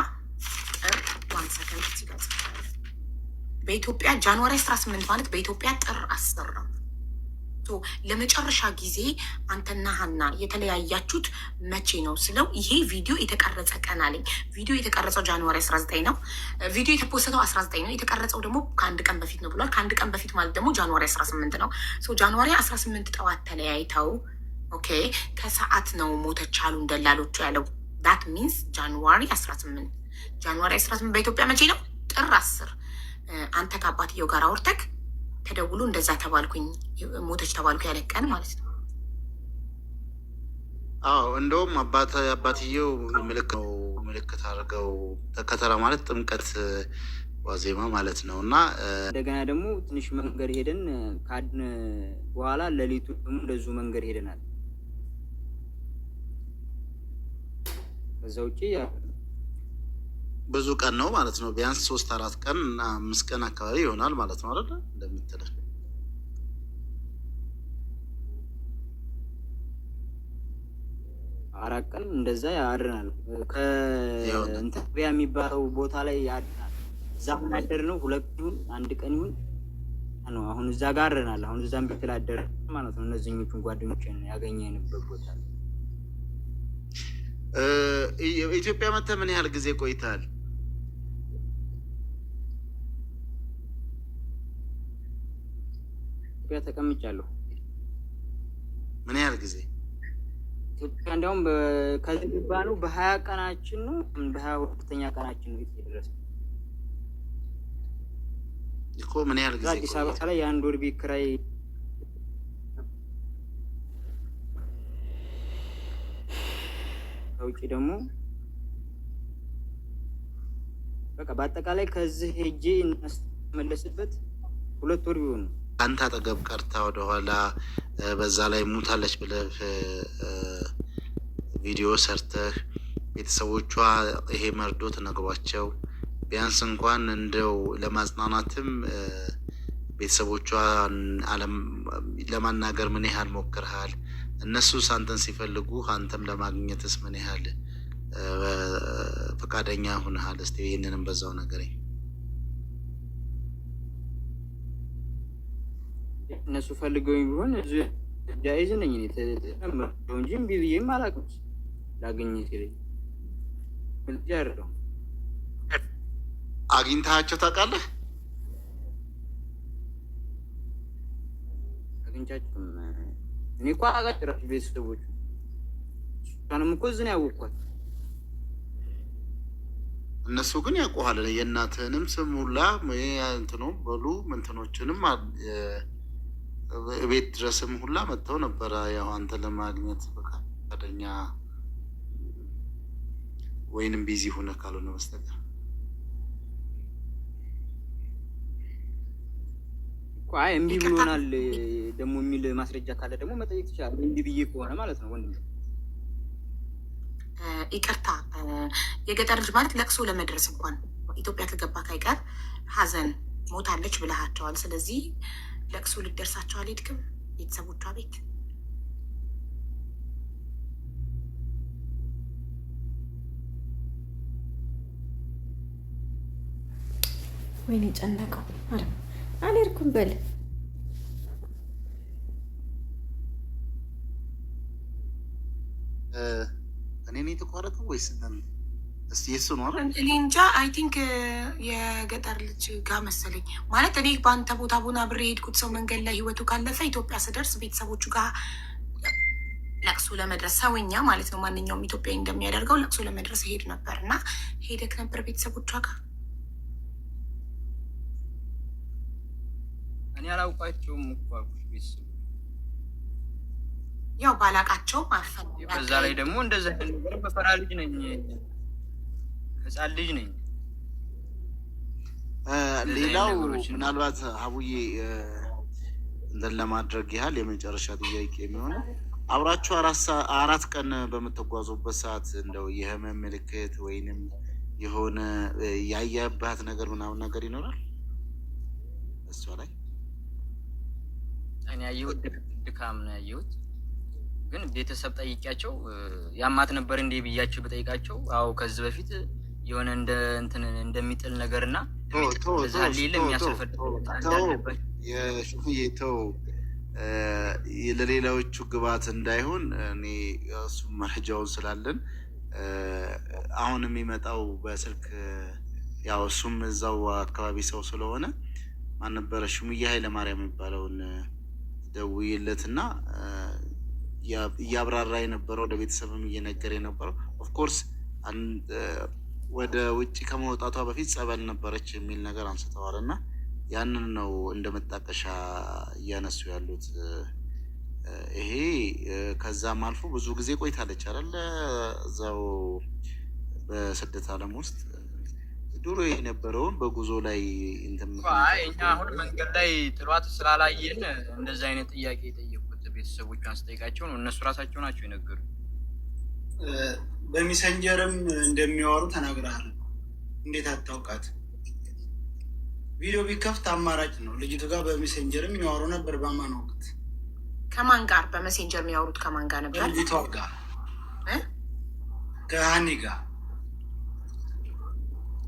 ጥር 1 ሰከንድ ሲገልጽ በኢትዮጵያ ጃንዋሪ 18 ማለት በኢትዮጵያ ጥር 10 ነው። ለመጨረሻ ጊዜ አንተና ሀና የተለያያችሁት መቼ ነው ስለው ይሄ ቪዲዮ የተቀረጸ ቀን አለኝ። ቪዲዮ የተቀረጸው ጃንዋሪ 19 ነው። ቪዲዮ የተፖሰተው 19 ነው። የተቀረጸው ደግሞ ከአንድ ቀን በፊት ነው ብሏል። ከአንድ ቀን በፊት ማለት ደግሞ ጃንዋሪ 18 ነው። ጃንዋሪ 18 ጠዋት ተለያይተው ኦኬ፣ ከሰዓት ነው ሞተች አሉ እንደላሎቹ ያለው። ዳት ሚንስ ጃንዋሪ 18 ጃንዋሪ 18 በኢትዮጵያ መቼ ነው? ጥር 10 አንተ ከአባትየው ጋር አውርተክ ተደውሎ እንደዛ ተባልኩኝ ሞተች ተባልኩ ያለቀን ማለት ነው። አዎ እንደውም አባትየው ምልክት አድርገው ከተራ ማለት ጥምቀት ዋዜማ ማለት ነው። እና እንደገና ደግሞ ትንሽ መንገድ ሄደን ካድን በኋላ ሌሊቱ ደግሞ እንደዙ መንገድ ሄደናል። ከዛ ውጪ ብዙ ቀን ነው ማለት ነው። ቢያንስ 3-4 ቀን 5 ቀን አካባቢ ይሆናል ማለት ነው አይደል? እንደምትለው 4 ቀን እንደዛ ያድረናል። ከእንትቢያ የሚባለው ቦታ ላይ ያድረናል። እዛ አደር ነው 2 ይሁን 1 ቀን ይሁን ነው። አሁን እዛ ጋር አድረናል። አሁን እዛም ቤት ላደር ማለት ነው። እነዚህኞቹን ጓደኞችን ያገኘንበት ቦታ ኢትዮጵያ መተህ ምን ያህል ጊዜ ቆይተሃል? ኢትዮጵያ ተቀምጫለሁ። ምን ያህል ጊዜ? ኢትዮጵያ እንዲያውም ከዚህ ባለው በ20 ቀናችን ነው፣ በ22ኛ ቀናችን ነው የደረስነው እኮ። ምን ያህል ጊዜ? አዲስ አበባ ላይ የአንድ ወር ቤት ኪራይ ውጪ ደግሞ በቃ በአጠቃላይ ከዚህ ሄጄ እናስመለስበት 2 ወር ቢሆን ነው። አንተ አጠገብ ቀርታ ወደኋላ በዛ ላይ ሙታለች ብለህ ቪዲዮ ሰርተህ ቤተሰቦቿ ይሄ መርዶ ተነግሯቸው ቢያንስ እንኳን እንደው ለማጽናናትም ቤተሰቦቿን ለማናገር ምን ያህል ሞክርሃል? እነሱስ አንተን ሲፈልጉ አንተም ለማግኘትስ ምን ያህል ፈቃደኛ ሆነሃል? እስቲ ይህንንም በዛው ነገረኝ። እነሱ ፈልገውኝ ቢሆን ጃይዝ ነኝ ተመረው እንጂ እምቢ ብዬም አላውቅም። ላገኘት ይለኝ ምልጃ አይደለም። አግኝታቸው ታውቃለህ? አግኝቻቸው እኔ እኮ አላውቃቸውም ቤተሰቦቹ። እሷንም እኮ እዚህ ነው ያወቅኳት። እነሱ ግን ያውቁሃል። የእናትህንም ስም ሁላ እንትኑ በሉ ምንትኖችንም ቤት ድረስም ሁላ መጥተው ነበረ። ያው አንተ ለማግኘት ፈቃደኛ ወይንም ቢዚ ሆነ ካልሆነ በስተቀር አይ እምቢ ብሎናል ደግሞ የሚል ማስረጃ ካለ ደግሞ መጠየቅ ትችላለህ። እምቢ ብዬ ከሆነ ማለት ነው ወንድም። ይቅርታ የገጠር ልጅ ማለት ለቅሶ ለመድረስ እንኳን ኢትዮጵያ ከገባ ካይቀር ሀዘን ሞታለች ብለሃቸዋል። ስለዚህ ለቅሶ ልደርሳቸው አልሄድክም ቤተሰቦቿ ቤት? ወይኔ ጨነቀው። አልሄድኩም በል እኔ የተቋረጠው ወይስ እስቲ የሱ ነው? እኔ እንጃ። አይ ቲንክ የገጠር ልጅ ጋር መሰለኝ። ማለት እኔ በአንተ ቦታ ቡና ብሬ የሄድኩት ሰው መንገድ ላይ ህይወቱ ካለፈ ኢትዮጵያ ስደርስ ቤተሰቦቹ ጋር ለቅሶ ለመድረስ ሰውኛ ማለት ነው ማንኛውም ኢትዮጵያዊ እንደሚያደርገው ለቅሶ ለመድረስ ሄድ ነበር እና ሄደክ ነበር ቤተሰቦቿ ጋር? እኔ አላውቃቸውም እኮ አልኩሽ። ቤተሰብ ያው ባላቃቸው አልፈን በዛ ላይ ደግሞ እንደዛ ነገር በፈራ ልጅ ነኝ፣ ህፃን ልጅ ነኝ። ሌላው ምናልባት ሀቡዬ እንትን ለማድረግ ያህል የመጨረሻ ጥያቄ የሚሆነው አብራችሁ 4 ቀን በምትጓዙበት ሰዓት እንደው የህመም ምልክት ወይንም የሆነ ያየባት ነገር ምናምን ነገር ይኖራል? እሷ ላይ እኔ ያየሁት ድካም ነው ያየሁት። ግን ቤተሰብ ጠይቂያቸው ያማት ነበር እንዴ ብያቸው በጠይቃቸው አው ከዚህ በፊት የሆነ እንደ እንትን እንደሚጥል ነገርና ዛሊለ የሚያስፈልግ የሹፍዬ ተው ለሌላዎቹ ግባት እንዳይሆን እኔ እሱ መረጃውን ስላለን አሁን የሚመጣው በስልክ ያው እሱም እዛው አካባቢ ሰው ስለሆነ ማን ነበረ ሹምዬ ኃይለ ማርያም የሚባለውን ደውዬለትና እያብራራ የነበረው ለቤተሰብም እየነገረ የነበረው ኦፍኮርስ ወደ ውጭ ከመውጣቷ በፊት ጸበል ነበረች የሚል ነገር አንስተዋል እና ያንን ነው እንደመጣቀሻ እያነሱ ያሉት። ይሄ ከዛም አልፎ ብዙ ጊዜ ቆይታለች አይደል እዛው በስደት ዓለም ውስጥ ድሮ የነበረውን በጉዞ ላይ እኛ አሁን መንገድ ላይ ጥሏት ስላላየን እንደዚህ አይነት ጥያቄ የጠየቁት ቤተሰቦቿን ስጠይቃቸው ነው እነሱ ራሳቸው ናቸው የነገሩ። በሜሴንጀርም እንደሚያወሩ ተናግረሃል። እንዴት አታውቃት? ቪዲዮ ቢከፍት አማራጭ ነው። ልጅቱ ጋር በሜሴንጀርም የሚያወሩ ነበር። በማን ወቅት ከማን ጋር በሜሴንጀር የሚያወሩት? ከማን ጋር ነበር? ልጅቷ ጋር ከሀኒ ጋር።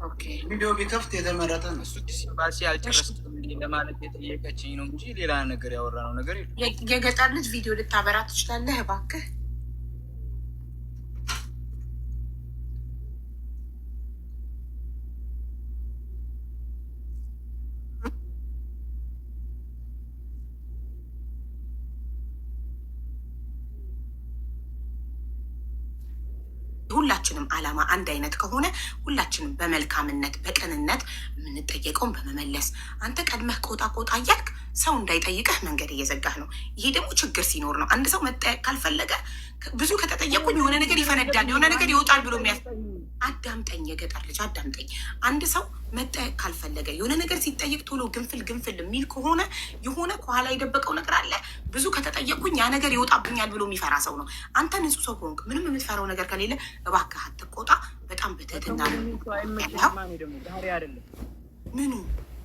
ኦኬ ቪዲዮ ቢከፍት የተመረጠ ነው። እሱ ዲሲምባሲ አልጨረስኩም ለማለት የጠየቀችኝ ነው እንጂ ሌላ ነገር ያወራ ነው ነገር የለም። የገጠር ልጅ ቪዲዮ ልታበራ ትችላለህ እባክህ? ሁላችንም አላማ አንድ አይነት ከሆነ ሁላችንም በመልካምነት በቅንነት የምንጠየቀውን በመመለስ አንተ ቀድመህ ቆጣ እያልክ ሰው እንዳይጠይቅህ መንገድ እየዘጋህ ነው። ይሄ ደግሞ ችግር ሲኖር ነው። አንድ ሰው መጠየቅ ካልፈለገ ብዙ ከተጠየቁኝ የሆነ ነገር ይፈነዳል፣ የሆነ ነገር ይወጣል ብሎ አዳምጠኝ፣ የገጠር ልጅ አዳምጠኝ። አንድ ሰው መጠየቅ ካልፈለገ የሆነ ነገር ሲጠየቅ ቶሎ ግንፍል የሚል ከሆነ የሆነ ከኋላ የደበቀው ነገር አለ። ብዙ ከተጠየቁኝ ያ ነገር ይወጣብኛል ብሎ የሚፈራ ሰው ነው። አንተ ንጹህ ሰው ሆንክ፣ ምንም የምትፈራው ነገር ከሌለ እባክህ አትቆጣ። በጣም በትህትና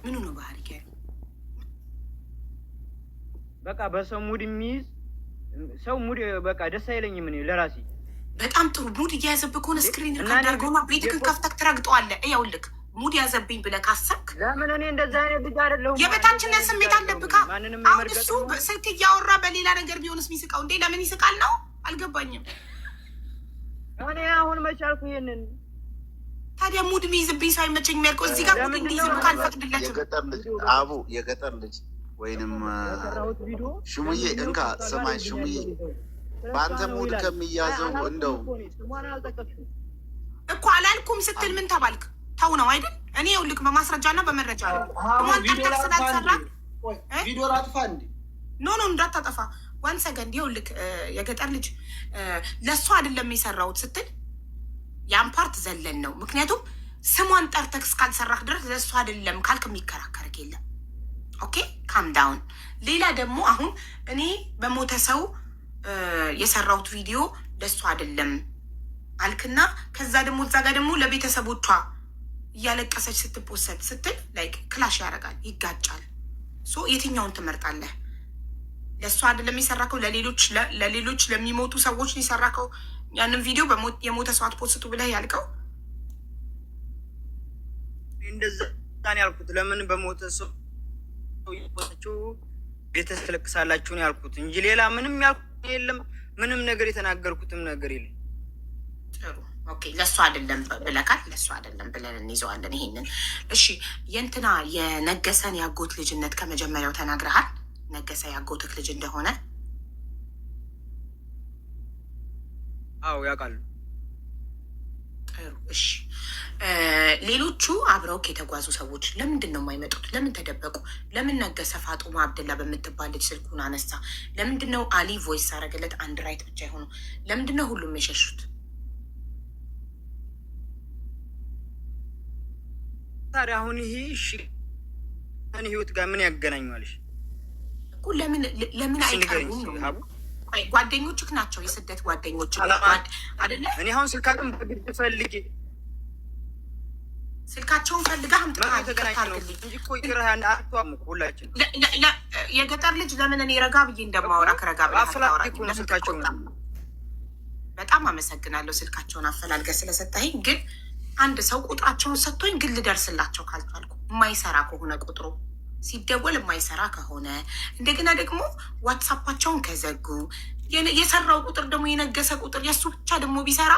ምኑ ነው ባህሪ በቃ በሰው ሙድ የሚይዝ ሰው ሙድ በቃ ደስ አይለኝም እኔ ለራሴ። በጣም ጥሩ ሙድ እየያዘብህ ከሆነ ስክሪን ሪከርድ አድርገውና ቤትህን ከፍተህ ትረግጠዋለህ። ይኸውልህ ሙድ ያዘብኝ ብለህ ካሰብክ ለምን እኔ እንደዛ አይነት ልጅ አይደለሁም። የበታችነት ስሜት አለብህ። አሁን እሱ ስልክ እያወራ በሌላ ነገር ቢሆንስ የሚስቀው እንዴ? ለምን ይስቃል ነው አልገባኝም። እኔ አሁን መቻልኩ ይሄንን ታዲያ ሙድ የሚይዝብኝ ሳይመቸኝ የሚያልቀው እዚህ ጋር ሙድ እንዲይዝብህ ካልፈቅድለትም የገጠር ልጅ አቡ የገጠር ልጅ ወይንም ሹምዬ እንካ ሰማይ ሹምዬ በአንተ ሙድ ከሚያዘው እንደው እኮ አላልኩም ስትል ምን ተባልክ? ተው ነው አይደል? እኔ ይኸውልህ በማስረጃና በመረጃ ነው ማንጠቅ ስላልሰራ ቪዲዮ ላጥፋ እንዴ? ኖ እንዳታጠፋ። ዋን ሰከንድ ይኸውልህ የገጠር ልጅ ለእሷ አይደለም የሰራሁት ስትል ያን ፓርት ዘለን ነው። ምክንያቱም ስሟን ጠርተህ እስካልሰራህ ድረስ ለእሷ አይደለም ካልክ የሚከራከርክ የለም። ኦኬ ካም ዳውን። ሌላ ደግሞ አሁን እኔ በሞተ ሰው የሰራሁት ቪዲዮ ለእሱ አይደለም አልክና ከዛ ደግሞ እዛ ጋር ደግሞ ለቤተሰቦቿ እያለቀሰች ስትፖሰት ስትል ላይክ ክላሽ ያደርጋል፣ ይጋጫል። ሶ የትኛውን ትመርጣለህ? ለእሱ አይደለም የሰራከው ለሌሎች ለሚሞቱ ሰዎች የሰራከው ያንን ቪዲዮ የሞተ ሰው አትፖስቱ ብለህ ያልከው እንደዛ ያልኩት ለምን በሞተ ሰው ይወጣችሁ ቤተሰብ ትለቅሳላችሁ ነው ያልኩት እንጂ ሌላ ምንም ያልኩት የለም። ምንም ነገር የተናገርኩትም ነገር የለም። ጥሩ ኦኬ። ለእሱ አይደለም ብለካል፣ ለእሱ አይደለም ብለን እንይዘዋለን ይሄንን። እሺ የእንትና የነገሰን ያጎት ልጅነት ከመጀመሪያው ተናግረሃል። ነገሰ ያጎትህ ልጅ እንደሆነ አዎ ያውቃሉ። ጥሩ እሺ። ሌሎቹ አብረውክ የተጓዙ ሰዎች ለምንድን ነው የማይመጡት? ለምን ተደበቁ? ለምን ነገሰ ፋጡማ አብደላ በምትባል ልጅ ስልኩን አነሳ? ለምንድን ነው አሊ ቮይስ አረገለት አንድ ራይት ብቻ የሆኑ? ለምንድን ነው ሁሉም የሸሹት? ታዲያ አሁን ይሄ እሺ ከእኔ ህይወት ጋር ምን ያገናኘዋልሽ እኮ? ለምን አይቀርቡም ነው? ጓደኞችህ ናቸው፣ የስደት ጓደኞች አይደለ? እኔ አሁን ስልካቅም በግድ ፈልጌ ስልካቸውን ፈልገህ የገጠር ልጅ ለምን እኔ ረጋ ብዬ እንደማወራ ከረጋ ብለህ በጣም አመሰግናለሁ። ስልካቸውን አፈላልገህ ስለሰጠኸኝ። ግን አንድ ሰው ቁጥራቸውን ሰጥቶኝ ግን ልደርስላቸው ካልቻልኩ የማይሰራ ከሆነ ቁጥሩ ሲደወል የማይሰራ ከሆነ እንደገና ደግሞ ዋትሳፓቸውን ከዘጉ የሰራው ቁጥር ደግሞ የነገሰ ቁጥር የእሱ ብቻ ደግሞ ቢሰራ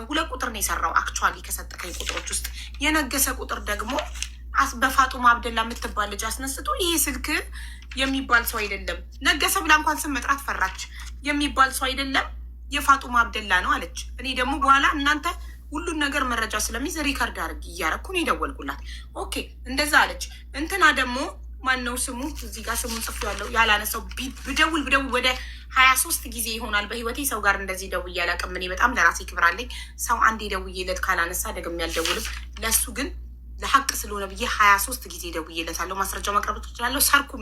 2 ቁጥር ነው የሰራው። አክቹዋሊ ከሰጠከኝ ቁጥሮች ውስጥ የነገሰ ቁጥር ደግሞ በፋጡማ አብደላ የምትባል ልጅ አስነስቶ ይሄ ስልክ የሚባል ሰው አይደለም፣ ነገሰ ብላ እንኳን ስም መጥራት ፈራች። የሚባል ሰው አይደለም የፋጡማ አብደላ ነው አለች። እኔ ደግሞ በኋላ እናንተ ሁሉን ነገር መረጃ ስለሚይዝ ሪከርድ አድርግ እያረኩ ነው የደወልኩላት። ኦኬ እንደዛ አለች። እንትና ደግሞ ማነው ስሙ? እዚህ ጋር ስሙን ጽፍ ያለው ያላነሳው ብደውል ወደ 23 ጊዜ ይሆናል በህይወቴ ሰው ጋር እንደዚህ ደውዬ አላውቅም። እኔ በጣም ለራሴ ክብር አለኝ። ሰው አንዴ ደውዬለት ካላነሳ ደግሜ አልደውልም። ለሱ ግን ለሀቅ ስለሆነ ብዬ 23 ጊዜ ደውዬለታለሁ። ማስረጃው ማቅረብ ትችላለሁ። ሰርኩ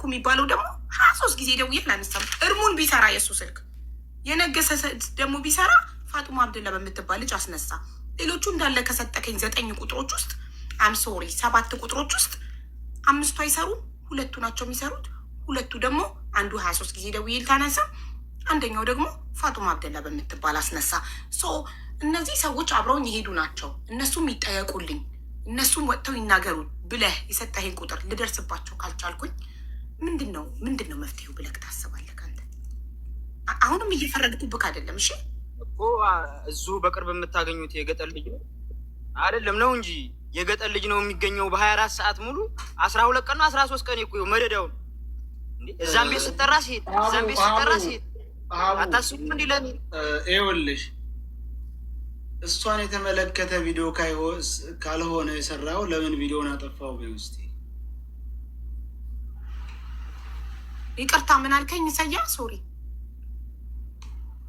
የሚባለው ደግሞ 23 ጊዜ ደውዬ አላነሳም። እርሙን ቢሰራ የእሱ ስልክ የነገሰ ደግሞ ቢሰራ ፋጡማ አብደላ በምትባል ልጅ አስነሳ። ሌሎቹ እንዳለ ከሰጠከኝ 9 ቁጥሮች ውስጥ 7 ቁጥሮች ውስጥ 5ቱ አይሰሩም፣ 2ቱ ናቸው የሚሰሩት። 2ቱ ደግሞ አንዱ 23 ጊዜ ደውዬ ልታነሳ፣ አንደኛው ደግሞ ፋጡማ አብደላ በምትባል አስነሳ። እነዚህ ሰዎች አብረውኝ የሄዱ ናቸው። እነሱም ይጠየቁልኝ፣ እነሱም ወጥተው ይናገሩ ብለህ የሰጠኸኝ ቁጥር ልደርስባቸው ካልቻልኩኝ ምንድን ነው መፍትሄው ብለህ ታስባለህ? አንተ አሁንም እየፈረድኩብህ አይደለም። እሺ እኮ እዚሁ በቅርብ የምታገኙት የገጠር ልጅ ነው አይደለም ነው እንጂ የገጠር ልጅ ነው የሚገኘው በ24 ሰዓት ሙሉ 12 ቀን ነው 13 ቀን ይቆዩ መደዳውን እንዴ እዛም ቤት ስጠራ ሲሄድ አታስቡም እንዴ? ለምን ይኸውልሽ እሷን የተመለከተ ቪዲዮ ካልሆነ የሰራው ለምን ቪዲዮን አጠፋው? በውስጥ ይቅርታ ምን አልከኝ? ሰያ ሶሪ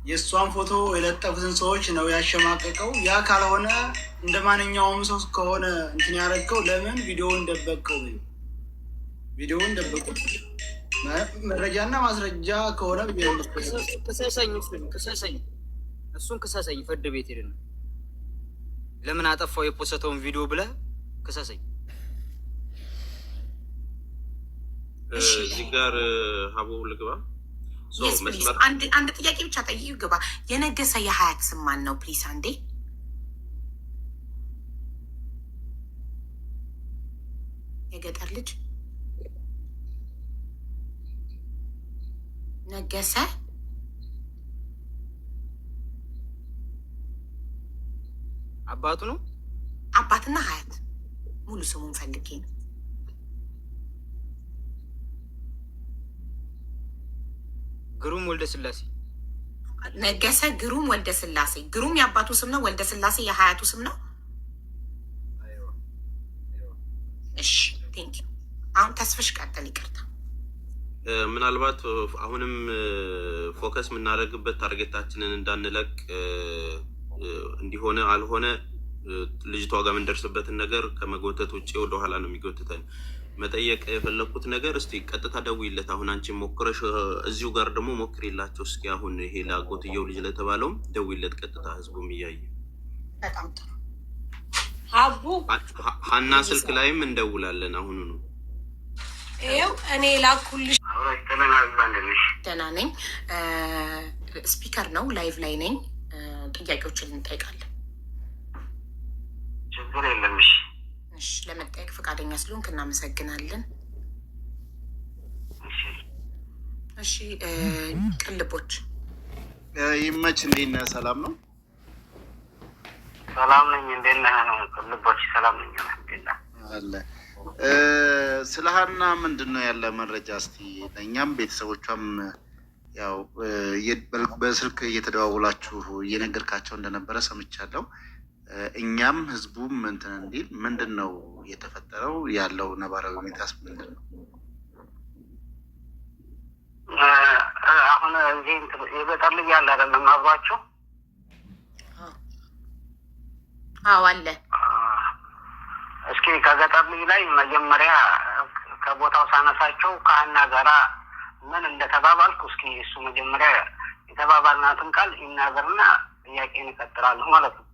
የእሷን ፎቶ የለጠፉትን ሰዎች ነው ያሸማቀቀው። ያ ካልሆነ እንደ ማንኛውም ሰው ከሆነ እንትን ያደረገው ለምን ቪዲዮውን ደበቀው? ቪዲዮውን ደበቀው መረጃና ማስረጃ ከሆነ እሱን ክሰሰኝ። ፍርድ ቤት ሄድን ለምን አጠፋው የፖሰተውን ቪዲዮ ብለህ ክሰሰኝ። እዚህ ጋር ሀቡ ልግባ። አንድ ጥያቄ ብቻ ጠይቅ ግባ። የነገሰ የሀያት ስም ማን ነው ፕሊስ? አንዴ የገጠር ልጅ ነገሰ አባቱ ነው። አባትና ሀያት ሙሉ ስሙን ፈልጌ ነው። ግሩም ወልደ ስላሴ ነገሰ ግሩም ወልደ ስላሴ። ግሩም የአባቱ ስም ነው። ወልደ ስላሴ የሀያቱ ስም ነው። እሺ ቴንክ ዩ። አሁን ተስፍሽ ቀጥል። ይቅርታ ምናልባት አሁንም ፎከስ የምናደርግበት ታርጌታችንን እንዳንለቅ እንዲሆነ አልሆነ ልጅቷ ጋር የምንደርስበትን ነገር ከመጎተት ውጭ ወደኋላ ነው የሚጎትተን። መጠየቅ የፈለኩት ነገር እስቲ ቀጥታ ደውይለት። አሁን አንቺ ሞክረሽ እዚሁ ጋር ደግሞ ሞክሪላቸው እስኪ። አሁን ይሄ ላጎትየው ልጅ ለተባለውም ደውይለት ቀጥታ፣ ህዝቡም እያየ። በጣም ጥሩ ሀቡ። ሀና ስልክ ላይም እንደውላለን አሁኑ ነው። ይኸው እኔ ላኩልሽ። ደህና ነኝ። ስፒከር ነው፣ ላይቭ ላይ ነኝ። ጥያቄዎችን እንጠይቃለን። ችግር የለም። እሺ ለመጠየቅ ፈቃደኛ ስለሆንክ እናመሰግናለን። እሺ ቅልቦች ይመች። እንዴት ነህ? ሰላም ነው? ሰላም ነኝ። እንዴት ነህ? ነው ቅልቦች ሰላም ነኝ አለ። ስለ ሀና ምንድን ነው ያለ መረጃ? እስቲ ለእኛም ቤተሰቦቿም ያው በስልክ እየተደዋውላችሁ እየነገርካቸው እንደነበረ ሰምቻለሁ። እኛም ህዝቡም እንትን እንዲል ምንድን ነው የተፈጠረው? ያለው ነባራዊ ሁኔታስ ምንድን ነው? አሁን እዚህ የገጠር ልጅ ያለ አይደለም አብሯቸው? አዎ አለ። እስኪ ከገጠር ልጅ ላይ መጀመሪያ ከቦታው ሳነሳቸው ከሀና ጋራ ምን እንደተባባልኩ እስኪ እሱ መጀመሪያ የተባባልናትን ቃል ይናገርና ጥያቄን ይቀጥላሉ ማለት ነው።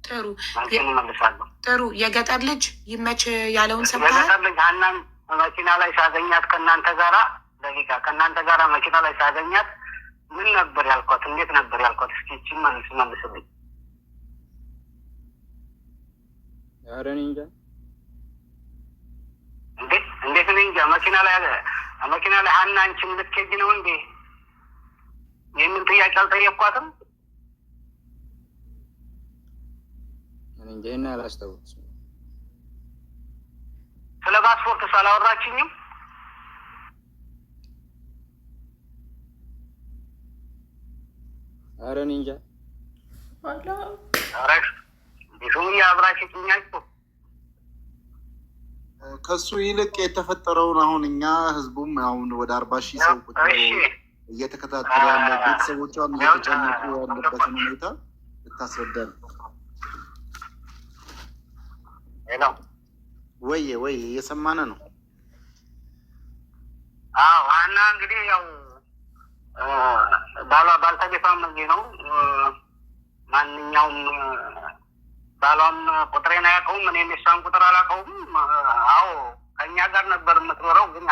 ጥሩ መልሴን እመልሳለሁ። ጥሩ የገጠር ልጅ ይመች ያለውን ሰምተሃል? የገጠር ልጅ ሀናን መኪና ላይ ሳገኛት ከእናንተ ጋራ ከእናንተ ጋራ መኪና ላይ ሳገኛት ምን ነበር ያልኳት? እንዴት ነበር ያልኳት? እስኪ ይህቺን መልስልኝ። ኧረ እኔ እንጃ። እንዴት እኔ እንጃ። መኪና ላይ ሀና አንቺን ልትሄጂ ነው እንዴ? ይህንን ጥያቄ አልጠየኳትም። እኔ እንጃ። ይሄን አላስታውስም። ስለ ፓስፖርት ሳላወራችኝም? ኧረ እኔ እንጃ። ከሱ ይልቅ የተፈጠረውን አሁን እኛ ህዝቡም አሁን ወደ 40,000 ሰው ቁጥር እየተከታተለ ያለ ቤተሰቦቿም እየተጨነቁ ያለበትን ሁኔታ ልታስረዳል። ወይ እየሰማነ ነው። አዎ ሀና እንግዲህ ያው ባልተቤቷም እዚህ ነው። ማንኛውም ባሏም ቁጥሬን አያውቀውም፣ እኔም የሷን ቁጥር አላውቀውም። አዎ ከእኛ ጋር ነበር የምትኖረው፣ ግን